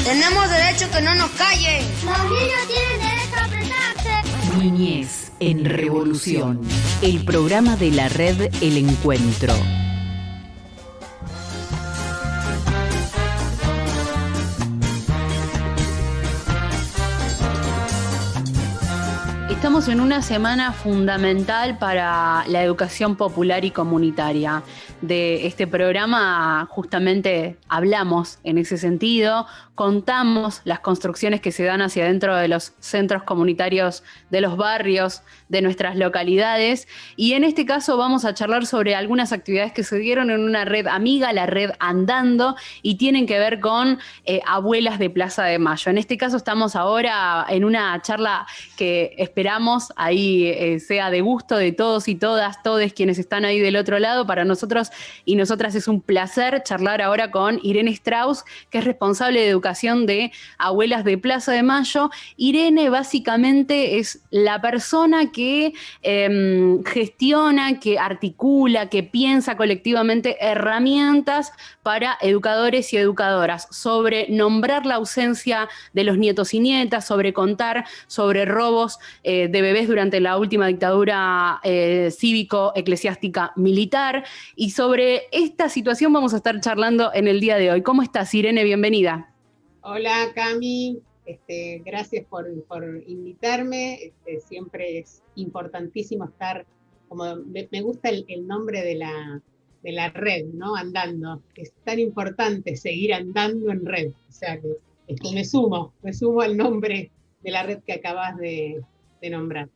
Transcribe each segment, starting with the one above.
Tenemos derecho a que no nos callen. Los niños tienen derecho a expresarse. Niñez en Revolución. El programa de la red El Encuentro. Estamos en una semana fundamental para la educación popular y comunitaria. De este programa justamente hablamos en ese sentido, contamos las construcciones que se dan hacia adentro de los centros comunitarios de los barrios, de nuestras localidades, y en este caso vamos a charlar sobre algunas actividades que se dieron en una red amiga, la red Andando, y tienen que ver con abuelas de Plaza de Mayo. En este caso estamos ahora en una charla que esperamos ahí sea de gusto de todos y todas, todos quienes están ahí del otro lado. Para nosotros y nosotras es un placer charlar ahora con Irene Strauss, que es responsable de educación de Abuelas de Plaza de Mayo. Irene básicamente es la persona que gestiona, que articula, que piensa colectivamente herramientas para educadores y educadoras sobre nombrar la ausencia de los nietos y nietas, sobre contar sobre robos de bebés durante la última dictadura cívico-eclesiástica militar, y sobre esta situación vamos a estar charlando en el día de hoy. ¿Cómo estás, Irene? Bienvenida. Hola, Cami. Gracias por invitarme. Siempre es importantísimo estar, como me gusta el nombre de la red, ¿no? Andando. Es tan importante seguir andando en red. O sea que me sumo al nombre de la red que acabas de nombrar.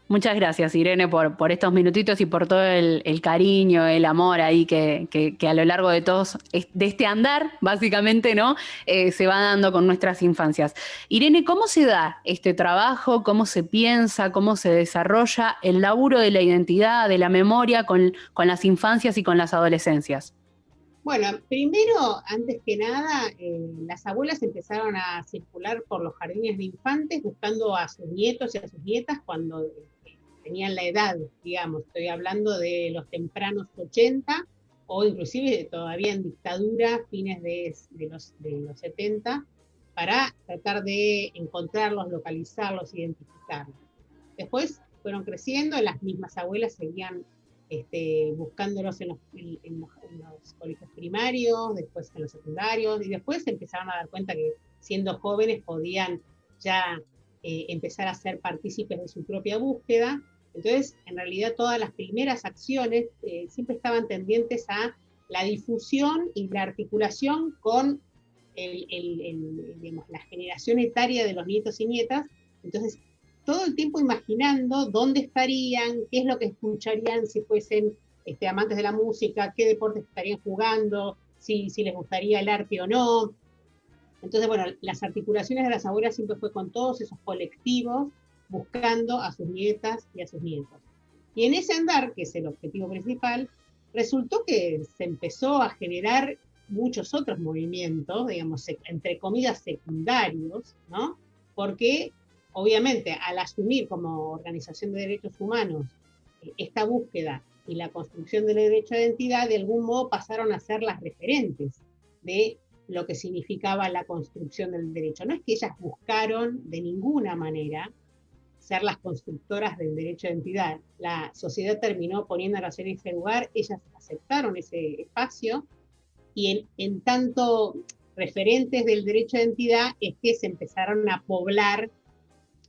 Muchas gracias, Irene, por estos minutitos y por todo el cariño, el amor ahí que a lo largo de todos, de este andar, básicamente, ¿no? Se va dando con nuestras infancias. Irene, ¿cómo se da este trabajo? ¿Cómo se piensa? ¿Cómo se desarrolla el laburo de la identidad, de la memoria con las infancias y con las adolescencias? Bueno, primero, antes que nada, las abuelas empezaron a circular por los jardines de infantes buscando a sus nietos y a sus nietas cuando tenían la edad, digamos. Estoy hablando de los tempranos 80 o inclusive todavía en dictadura, fines de los 70, para tratar de encontrarlos, localizarlos, identificarlos. Después fueron creciendo, las mismas abuelas seguían buscándolos en los colegios primarios, después en los secundarios, y después se empezaron a dar cuenta que siendo jóvenes podían ya empezar a ser partícipes de su propia búsqueda. Entonces, en realidad todas las primeras acciones siempre estaban tendientes a la difusión y la articulación con digamos, la generación etaria de los nietos y nietas. Entonces, todo el tiempo imaginando dónde estarían, qué es lo que escucharían si fuesen amantes de la música, qué deportes estarían jugando, si les gustaría el arte o no. Entonces, bueno, las articulaciones de las abuelas siempre fue con todos esos colectivos, buscando a sus nietas y a sus nietos. Y en ese andar, que es el objetivo principal, resultó que se empezó a generar muchos otros movimientos, digamos, entre comillas, secundarios, ¿no? Porque obviamente, al asumir como organización de derechos humanos esta búsqueda y la construcción del derecho de identidad, de algún modo pasaron a ser las referentes de lo que significaba la construcción del derecho. No es que ellas buscaron de ninguna manera ser las constructoras del derecho de identidad. La sociedad terminó poniéndolas en ese lugar, ellas aceptaron ese espacio, y en tanto referentes del derecho de identidad es que se empezaron a poblar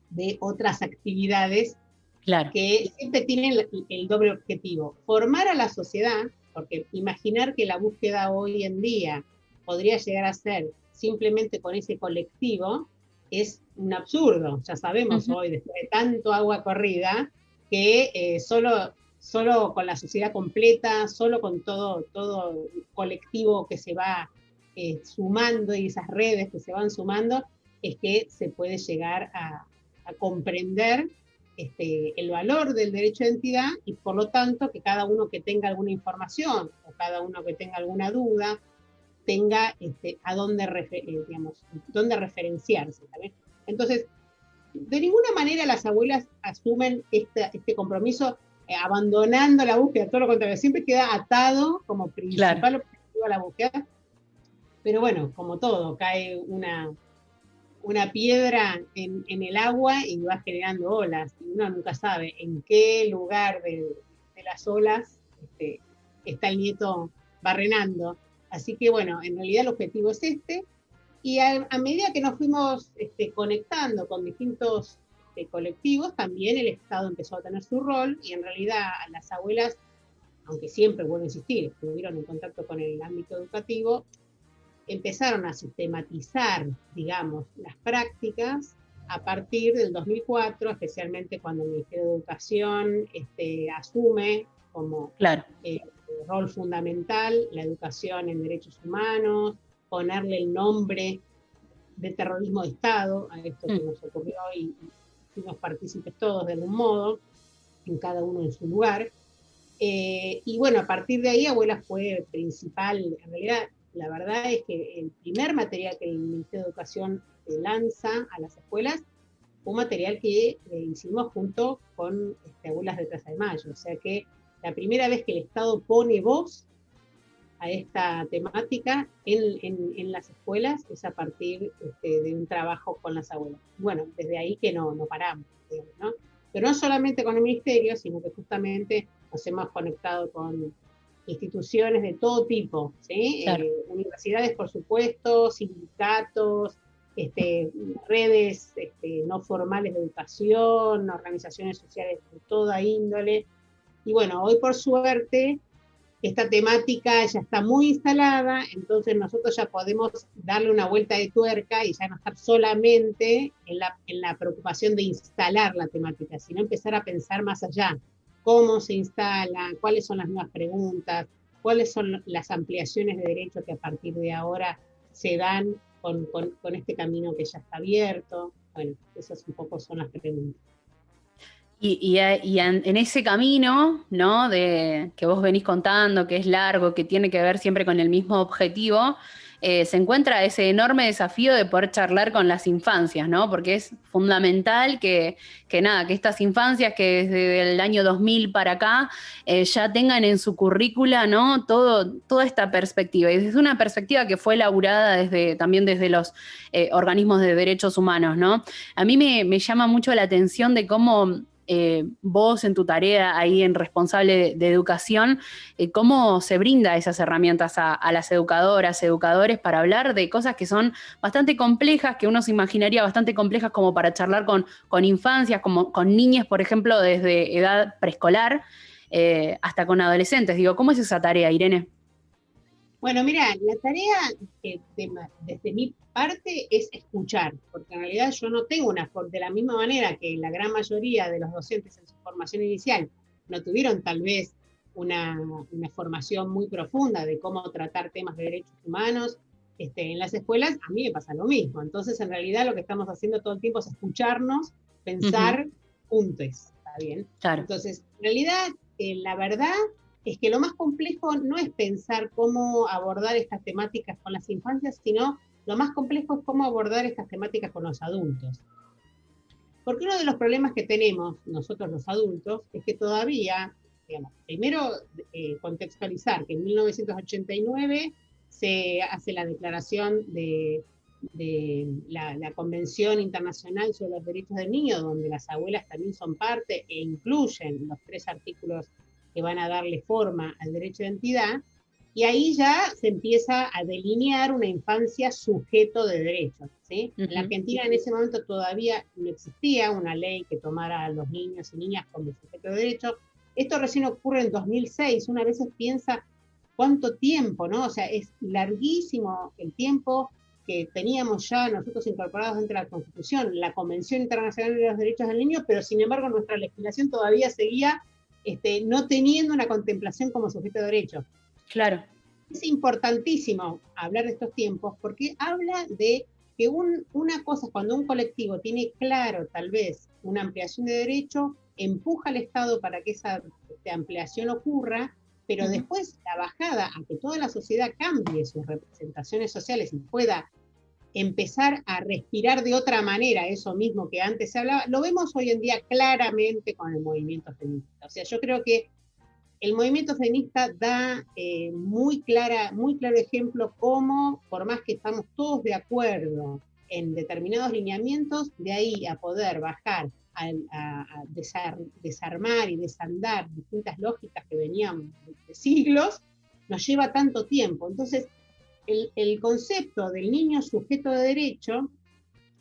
de otras actividades, claro, que siempre tienen el doble objetivo: formar a la sociedad, porque imaginar que la búsqueda hoy en día podría llegar a ser simplemente con ese colectivo es un absurdo. Ya sabemos hoy, después de tanto agua corrida, que solo con la sociedad completa, solo con todo colectivo que se va sumando, y esas redes que se van sumando, es que se puede llegar a comprender el valor del derecho de identidad, y por lo tanto que cada uno que tenga alguna información o cada uno que tenga alguna duda tenga a dónde referenciarse, ¿sabes? Entonces, de ninguna manera las abuelas asumen este compromiso abandonando la búsqueda, todo lo contrario, siempre queda atado como principal objetivo a la búsqueda, Pero bueno, como todo, cae una piedra en el agua y va generando olas. Y uno nunca sabe en qué lugar de las olas está el nieto barrenando. Así que bueno, en realidad el objetivo es este. Y a medida que nos fuimos conectando con distintos colectivos, también el Estado empezó a tener su rol y en realidad las abuelas, aunque siempre, vuelvo a insistir, estuvieron en contacto con el ámbito educativo, empezaron a sistematizar, digamos, las prácticas a partir del 2004, especialmente cuando el Ministerio de Educación asume como Claro. Rol fundamental la educación en derechos humanos, ponerle el nombre de terrorismo de Estado a esto que nos ocurrió y fuimos partícipes todos de algún modo, en cada uno en su lugar. Y bueno, a partir de ahí Abuelas fue principal. En realidad, la verdad es que el primer material que el Ministerio de Educación lanza a las escuelas fue un material que hicimos junto con Abuelas de Plaza de Mayo. O sea que la primera vez que el Estado pone voz a esta temática en las escuelas es a partir de un trabajo con las abuelas. Bueno, desde ahí que no paramos, digamos, ¿no? Pero no solamente con el Ministerio, sino que justamente nos hemos conectado con instituciones de todo tipo, ¿sí? Claro. Universidades, por supuesto, sindicatos, redes no formales de educación, organizaciones sociales de toda índole. Y bueno, hoy por suerte esta temática ya está muy instalada, entonces nosotros ya podemos darle una vuelta de tuerca y ya no estar solamente en la preocupación de instalar la temática, sino empezar a pensar más allá. Cómo se instala, cuáles son las nuevas preguntas, cuáles son las ampliaciones de derechos que a partir de ahora se dan con este camino que ya está abierto. Bueno, esas un poco son las preguntas. Y en ese camino, ¿no? Que vos venís contando, que es largo, que tiene que ver siempre con el mismo objetivo, se encuentra ese enorme desafío de poder charlar con las infancias, ¿no? Porque es fundamental que estas infancias que desde el año 2000 para acá ya tengan en su currícula, ¿no? Toda esta perspectiva. Y desde una perspectiva que fue elaborada también desde los organismos de derechos humanos, ¿no? A mí me llama mucho la atención de cómo vos en tu tarea ahí en responsable de educación, cómo se brinda esas herramientas a las educadoras, educadores para hablar de cosas que son bastante complejas, que uno se imaginaría bastante complejas como para charlar con infancias, como con niñas, por ejemplo, desde edad preescolar hasta con adolescentes. Digo, ¿cómo es esa tarea, Irene? Bueno, mira, la tarea desde mi parte es escuchar, porque en realidad yo no tengo de la misma manera que la gran mayoría de los docentes en su formación inicial no tuvieron tal vez una formación muy profunda de cómo tratar temas de derechos humanos en las escuelas, a mí me pasa lo mismo. Entonces, en realidad lo que estamos haciendo todo el tiempo es escucharnos, pensar juntos, ¿está bien? Claro. Entonces, en realidad, la verdad es que lo más complejo no es pensar cómo abordar estas temáticas con las infancias, sino lo más complejo es cómo abordar estas temáticas con los adultos. Porque uno de los problemas que tenemos nosotros los adultos es que todavía, digamos, primero contextualizar que en 1989 se hace la declaración de la Convención Internacional sobre los Derechos del Niño, donde las abuelas también son parte e incluyen los 3 artículos que van a darle forma al derecho de identidad, y ahí ya se empieza a delinear una infancia sujeto de derechos, ¿sí? En la Argentina en ese momento todavía no existía una ley que tomara a los niños y niñas como sujeto de derechos. Esto recién ocurre en 2006, una vez piensa cuánto tiempo, ¿no? O sea, es larguísimo el tiempo que teníamos ya nosotros incorporados dentro de la Constitución, la Convención Internacional de los Derechos del Niño, pero sin embargo nuestra legislación todavía seguía no teniendo una contemplación como sujeto de derecho. Claro. Es importantísimo hablar de estos tiempos porque habla de que una cosa es cuando un colectivo tiene claro tal vez una ampliación de derecho, empuja al Estado para que esa ampliación ocurra, pero después la bajada a que toda la sociedad cambie sus representaciones sociales y pueda empezar a respirar de otra manera eso mismo que antes se hablaba, lo vemos hoy en día claramente con el movimiento feminista. O sea, yo creo que el movimiento feminista da muy claro ejemplo cómo, por más que estamos todos de acuerdo en determinados lineamientos, de ahí a poder bajar a desarmar y desandar distintas lógicas que venían de siglos, nos lleva tanto tiempo. Entonces, el concepto del niño sujeto de derecho,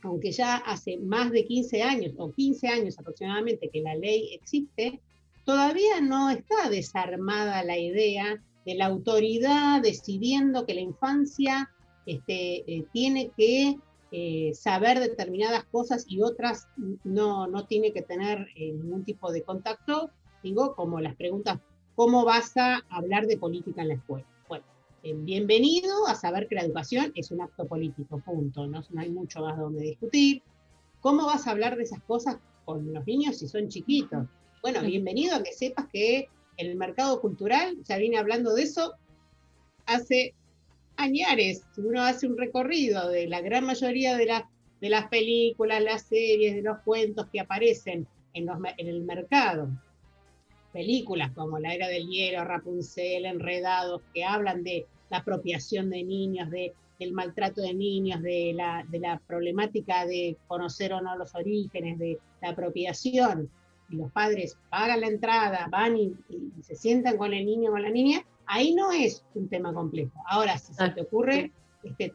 aunque ya hace más de 15 años, o 15 años aproximadamente que la ley existe, todavía no está desarmada la idea de la autoridad decidiendo que la infancia tiene que saber determinadas cosas y otras no tiene que tener ningún tipo de contacto, digo, como las preguntas, ¿cómo vas a hablar de política en la escuela? Bueno, bienvenido a saber que la educación es un acto político, punto, no hay mucho más donde discutir. ¿Cómo vas a hablar de esas cosas con los niños si son chiquitos? Bueno, bienvenido a que sepas que el mercado cultural ya viene hablando de eso hace añares. Si uno hace un recorrido de la gran mayoría de las películas, las series, de los cuentos que aparecen en el mercado, películas como La Era del Hielo, Rapunzel, Enredados, que hablan de la apropiación de niños, del maltrato de niños, de la problemática de conocer o no los orígenes, de la apropiación, y los padres pagan la entrada, van y se sientan con el niño o con la niña, ahí no es un tema complejo. Ahora, si se te ocurre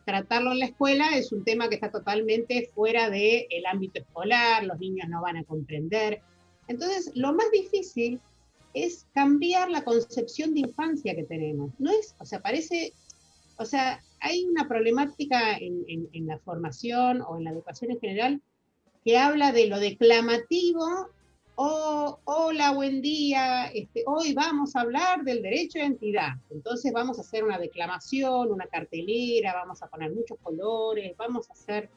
tratarlo en la escuela, es un tema que está totalmente fuera del ámbito escolar, los niños no van a comprender. Entonces, lo más difícil es cambiar la concepción de infancia que tenemos. No es, hay una problemática en la formación o en la educación en general que habla de lo declamativo. Hola, buen día, hoy vamos a hablar del derecho de identidad. Entonces vamos a hacer una declamación, una cartelera, vamos a poner muchos colores, vamos a hacer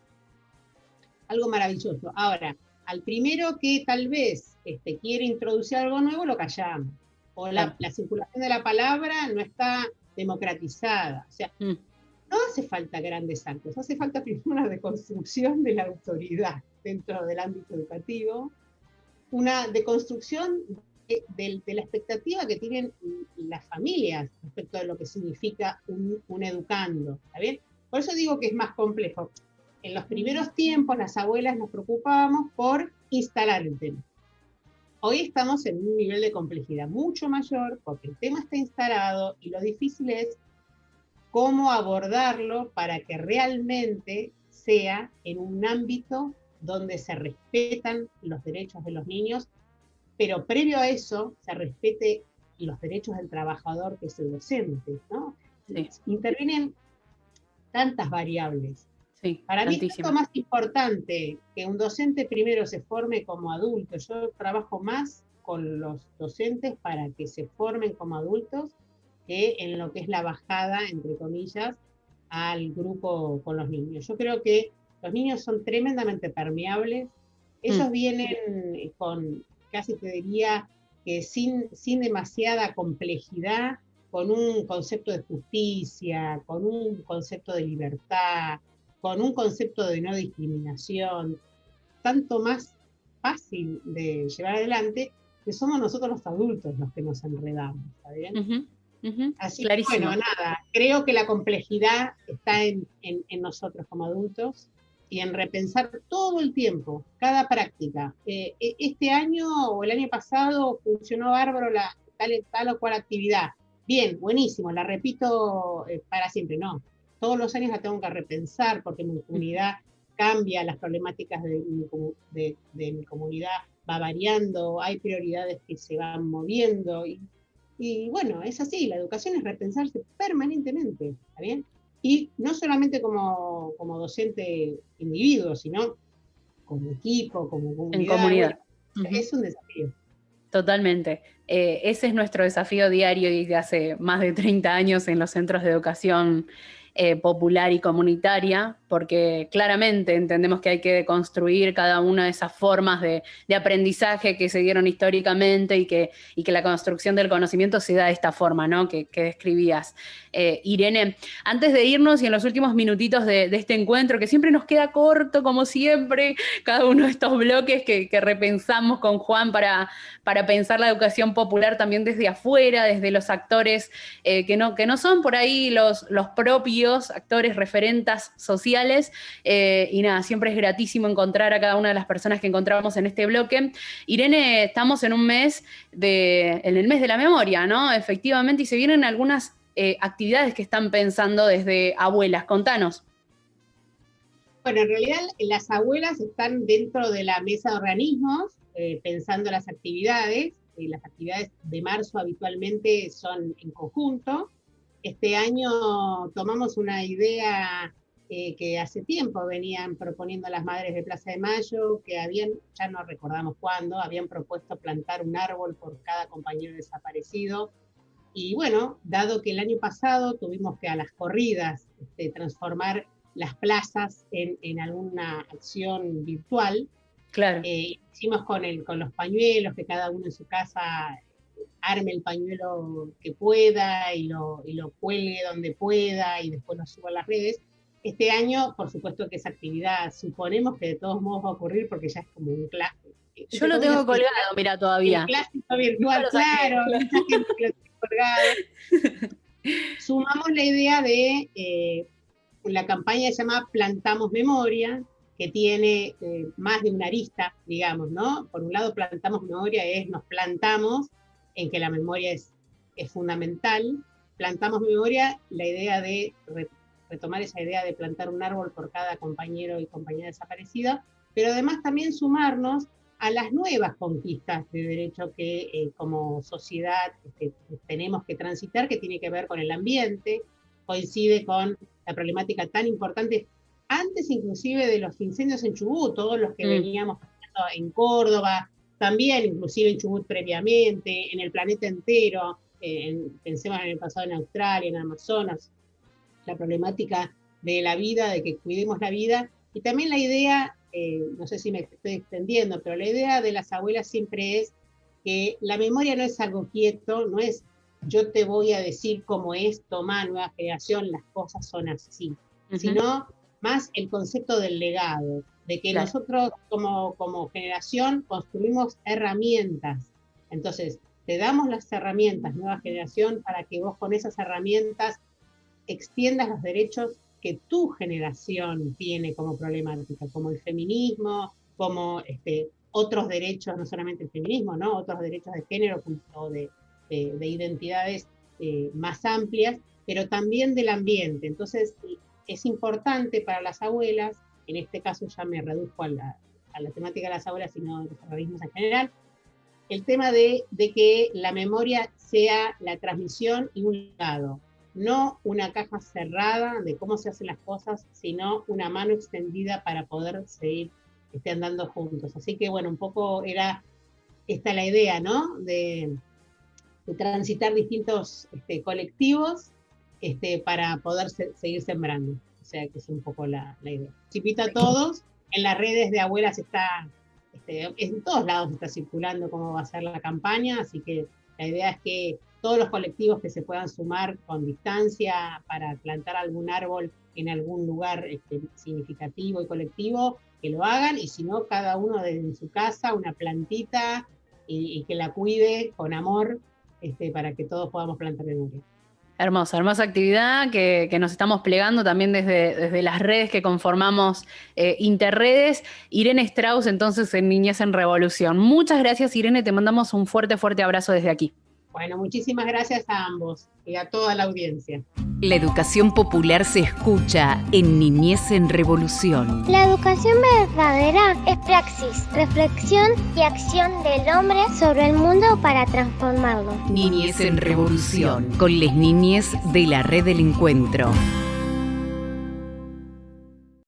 algo maravilloso. Ahora, al primero que tal vez quiere introducir algo nuevo, lo callamos. O la circulación de la palabra no está democratizada. O sea, no hace falta grandes actos, hace falta primero una deconstrucción de la autoridad dentro del ámbito educativo, una deconstrucción de la expectativa que tienen las familias respecto de lo que significa un educando, ¿está bien? Por eso digo que es más complejo. En los primeros tiempos las abuelas nos preocupábamos por instalar el tema. Hoy estamos en un nivel de complejidad mucho mayor porque el tema está instalado y lo difícil es cómo abordarlo para que realmente sea en un ámbito donde se respetan los derechos de los niños, pero previo a eso se respete los derechos del trabajador, que es el docente, ¿no? Sí. Intervienen tantas variables. Sí, para mí es lo más importante que un docente primero se forme como adulto. Yo trabajo más con los docentes para que se formen como adultos que en lo que es la bajada, entre comillas, al grupo con los niños. Yo creo que los niños son tremendamente permeables, ellos vienen con, casi te diría, que sin demasiada complejidad, con un concepto de justicia, con un concepto de libertad, con un concepto de no discriminación, tanto más fácil de llevar adelante, que somos nosotros los adultos los que nos enredamos, ¿está bien? Así que, bueno, nada, creo que la complejidad está en nosotros como adultos, y en repensar todo el tiempo, cada práctica. Este año o el año pasado funcionó bárbaro tal o cual actividad. Bien, buenísimo, la repito para siempre. No, todos los años la tengo que repensar porque mi comunidad cambia, las problemáticas de mi comunidad va variando, hay prioridades que se van moviendo. Y bueno, es así, la educación es repensarse permanentemente, ¿está bien? Y no solamente como docente individuo, sino como equipo, como comunidad. En comunidad. Bueno, es un desafío. Totalmente. Ese es nuestro desafío diario desde hace más de 30 años en los centros de educación popular y comunitaria, porque claramente entendemos que hay que deconstruir cada una de esas formas de aprendizaje que se dieron históricamente y que la construcción del conocimiento se da de esta forma, ¿no? que describías. Irene, antes de irnos y en los últimos minutitos de este encuentro, que siempre nos queda corto, como siempre, cada uno de estos bloques que repensamos con Juan para pensar la educación popular también desde afuera, desde los actores que no son por ahí los propios actores referentas sociales, y nada, siempre es gratísimo encontrar a cada una de las personas que encontramos en este bloque. Irene, estamos en en el mes de la memoria, ¿no? Efectivamente, y se vienen algunas actividades que están pensando desde Abuelas. Contanos. Bueno, en realidad las abuelas están dentro de la mesa de organismos, pensando las actividades. Las actividades de marzo habitualmente son en conjunto. Este año tomamos una idea que hace tiempo venían proponiendo las madres de Plaza de Mayo, que ya no recordamos cuándo, habían propuesto plantar un árbol por cada compañero desaparecido. Y bueno, dado que el año pasado tuvimos que a las corridas transformar las plazas en alguna acción virtual, claro. Hicimos con los pañuelos, que cada uno en su casa arme el pañuelo que pueda y lo cuelgue donde pueda y después lo suba a las redes. Este año, por supuesto que esa actividad suponemos que de todos modos va a ocurrir porque ya es como un clásico. Yo lo tengo colgado, mira, todavía. El clásico virtual, claro, mucha gente que lo tiene colgado. Sumamos la idea de la campaña se llama Plantamos Memoria, que tiene más de una arista, digamos, ¿no? Por un lado, Plantamos Memoria nos plantamos en que la memoria es fundamental. Plantamos Memoria, la idea de retomar esa idea de plantar un árbol por cada compañero y compañera desaparecida, pero además también sumarnos a las nuevas conquistas de derecho que como sociedad tenemos que transitar, que tiene que ver con el ambiente, coincide con la problemática tan importante, antes inclusive de los incendios en Chubut, todos los que veníamos en Córdoba, también inclusive en Chubut previamente, en el planeta entero, pensemos en el pasado en Australia, en Amazonas, la problemática de la vida, de que cuidemos la vida, y también la idea, no sé si me estoy extendiendo, pero la idea de las abuelas siempre es que la memoria no es algo quieto, no es yo te voy a decir cómo es, toma, nueva generación, las cosas son así, sino más el concepto del legado, de que nosotros como generación construimos herramientas. Entonces, te damos las herramientas, nueva generación, para que vos con esas herramientas extiendas los derechos que tu generación tiene como problemática, como el feminismo, como otros derechos, no solamente el feminismo, ¿no? Otros derechos de género o de identidades más amplias, pero también del ambiente. Entonces, es importante para las abuelas, en este caso ya me reduzco a la temática de las abuelas, sino de los organismos en general, el tema de que la memoria sea la transmisión y un legado, no una caja cerrada de cómo se hacen las cosas, sino una mano extendida para poder seguir andando juntos. Así que bueno, un poco era esta la idea, ¿no? De transitar distintos colectivos para poder seguir sembrando. O sea, que es un poco la idea. Invito a todos, en las redes de abuelas está, en todos lados está circulando cómo va a ser la campaña, así que la idea es que todos los colectivos que se puedan sumar con distancia para plantar algún árbol en algún lugar significativo y colectivo, que lo hagan, y si no, cada uno en su casa, una plantita, y que la cuide con amor, para que todos podamos plantar memoria. Hermosa, hermosa actividad que nos estamos plegando también desde las redes que conformamos Interredes. Irene Strauss, entonces, en Niñez en Revolución. Muchas gracias, Irene, te mandamos un fuerte, fuerte abrazo desde aquí. Bueno, muchísimas gracias a ambos y a toda la audiencia. La educación popular se escucha en Niñez en Revolución. La educación verdadera es praxis, reflexión y acción del hombre sobre el mundo para transformarlo. Niñez en Revolución, con les niñes de la Red del Encuentro.